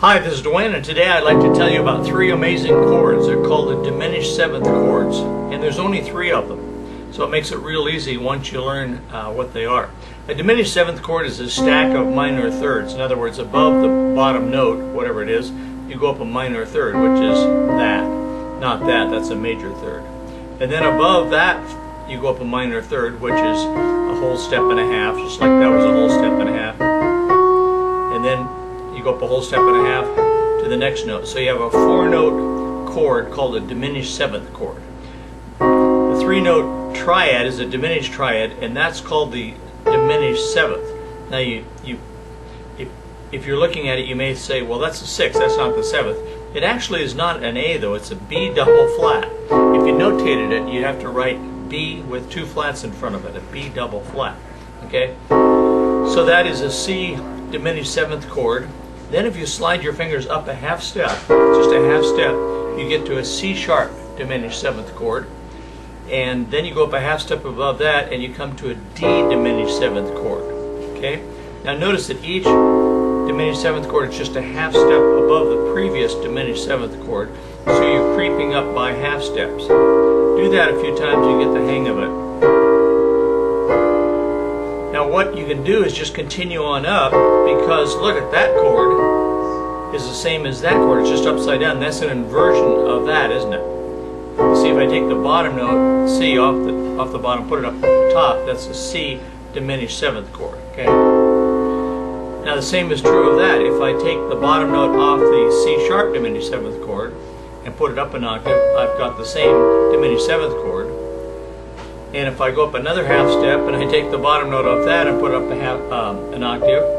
Hi, this is Dwayne, and today I'd like to tell you about three amazing chords. They're called the diminished 7th chords, and there's only three of them. So it makes it real easy once you learn what they are. A diminished 7th chord is a stack of minor thirds. In other words, above the bottom note, whatever it is, you go up a minor third, which is that. Not that, that's a major third. And then above that, you go up a minor third, which is a whole step and a half, just like that was a whole step and a half. And then you go up a whole step and a half to the next note. So you have a 4-note chord called a diminished 7th chord. The 3-note triad is a diminished triad, and that's called the diminished 7th. Now if you're looking at it, you may say, well, that's a 6th, that's not the 7th. It actually is not an A, though. It's a B double flat. If you notated it, you'd have to write B with 2 flats in front of it, a B double flat. Okay? So that is a C diminished 7th chord. Then if you slide your fingers up a half step, just a half step, you get to a C sharp diminished 7th chord. And then you go up a half step above that and you come to a D diminished 7th chord. Okay? Now notice that each diminished 7th chord is just a half step above the previous diminished 7th chord, so you're creeping up by half steps. Do that a few times, you get the hang of it. Now what you can do is just continue on up, because look at that chord is the same as that chord, it's just upside down. That's an inversion of that, isn't it? See, if I take the bottom note, C, off the bottom, put it up top, that's a C diminished 7th chord. Okay? Now the same is true of that. If I take the bottom note off the C sharp diminished 7th chord and put it up an octave, I've got the same diminished 7th chord. And if I go up another half step and I take the bottom note off that and put it up an octave,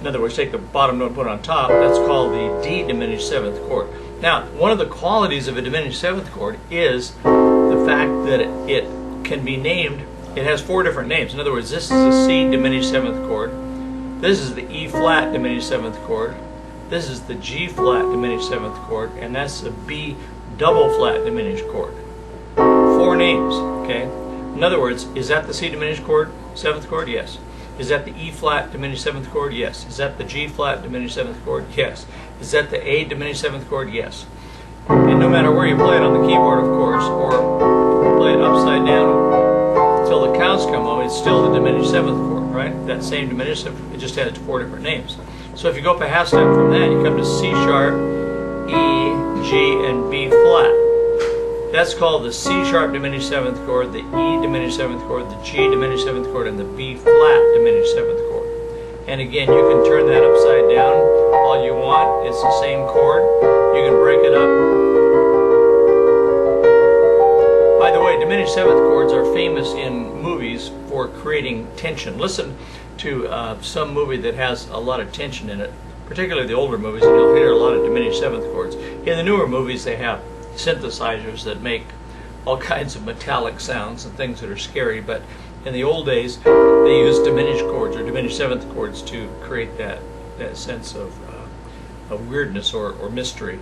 in other words, take the bottom note and put it on top, that's called the D diminished 7th chord. Now, one of the qualities of a diminished 7th chord is the fact that it can be named, it has 4 different names. In other words, this is a C diminished 7th chord, this is the E flat diminished 7th chord, this is the G flat diminished 7th chord, and that's the B double flat diminished chord. 4 names, okay? In other words, is that the C diminished chord, 7th chord? Yes. Is that the E flat diminished 7th chord? Yes. Is that the G flat diminished 7th chord? Yes. Is that the A diminished 7th chord? Yes. And no matter where you play it on the keyboard, of course, or play it upside down until the cows come home, it's still the diminished 7th chord, right? That same diminished, it just had 4 different names. So if you go up a half step from that, you come to C sharp, E, G, and B flat. That's called the C sharp diminished 7th chord, the E diminished 7th chord, the G diminished 7th chord, and the B flat diminished 7th chord. And again, you can turn that upside down all you want. It's the same chord. You can break it up. By the way, diminished 7th chords are famous in movies for creating tension. Listen to some movie that has a lot of tension in it, particularly the older movies, and you'll hear a lot of diminished 7th chords. In the newer movies, they have synthesizers that make all kinds of metallic sounds and things that are scary, but in the old days they used diminished chords or diminished 7th chords to create that sense of weirdness or mystery.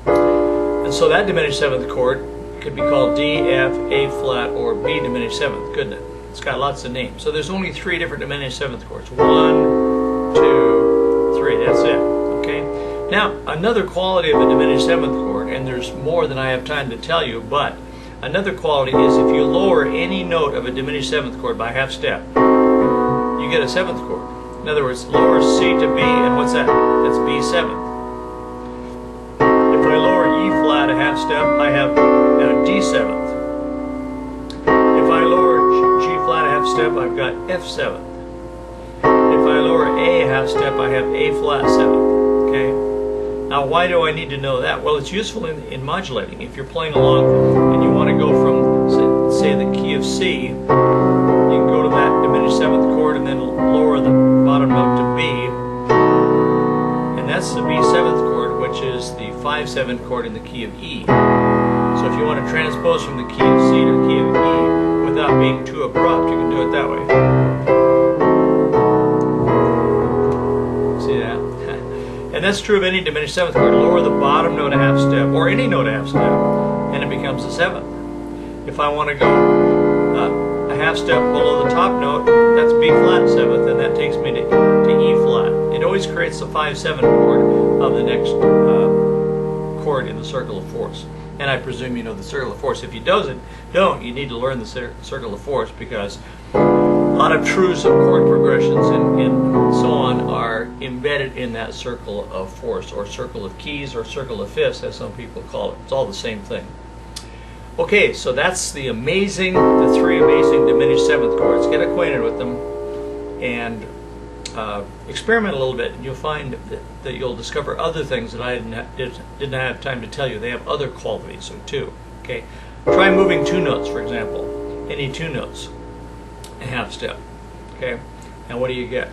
And so that diminished 7th chord could be called D, F, A flat, or B diminished 7th, couldn't it? It's got lots of names. So there's only 3 different diminished 7th chords. 1, 2, 3, that's it. Okay? Now, another quality of a diminished 7th chord, and there's more than I have time to tell you, but another quality is if you lower any note of a diminished 7th chord by half step, you get a 7th chord. In other words, lower C to B, and what's that? That's B7. If I lower E flat a half step, I have D7th. If I lower G flat a half step, I've got F7th. If I lower A a half step, I have A flat 7th. Okay? Now, why do I need to know that? Well, it's useful in modulating. If you're playing along and you want to go from, say, the key of C, you can go to that diminished 7th chord and then lower the bottom note to B, and that's the B7th chord, which is the 5/7 chord in the key of E. So if you want to transpose from the key of C to the key of E without being too abrupt, you can do it that way. See that? And that's true of any diminished 7th chord. Lower the bottom note a half step, or any note a half step, and it becomes a 7th. If I want to go a half step below the top note, that's B flat 7th, and that takes me to E flat. It always creates the 5-7 chord of the next chord in the circle of fourths. And I presume you know the circle of fourths. If you don't, you need to learn the circle of fourths, because a lot of truths of chord progressions and so on are embedded in that circle of fourths, or circle of keys, or circle of fifths, as some people call it. It's all the same thing. Okay, so that's the three amazing diminished 7th chords. Get acquainted with them and experiment a little bit, and you'll find that you'll discover other things that I didn't have time to tell you. They have other qualities too. Okay, try moving 2 notes, for example. Any 2 notes, a half step. Okay, and what do you get?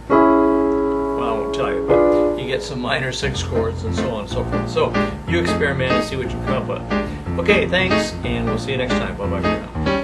Well, I won't tell you, but you get some minor 6 chords and so on and so forth. So you experiment and see what you come up with. Okay, thanks, and we'll see you next time. Bye-bye for now.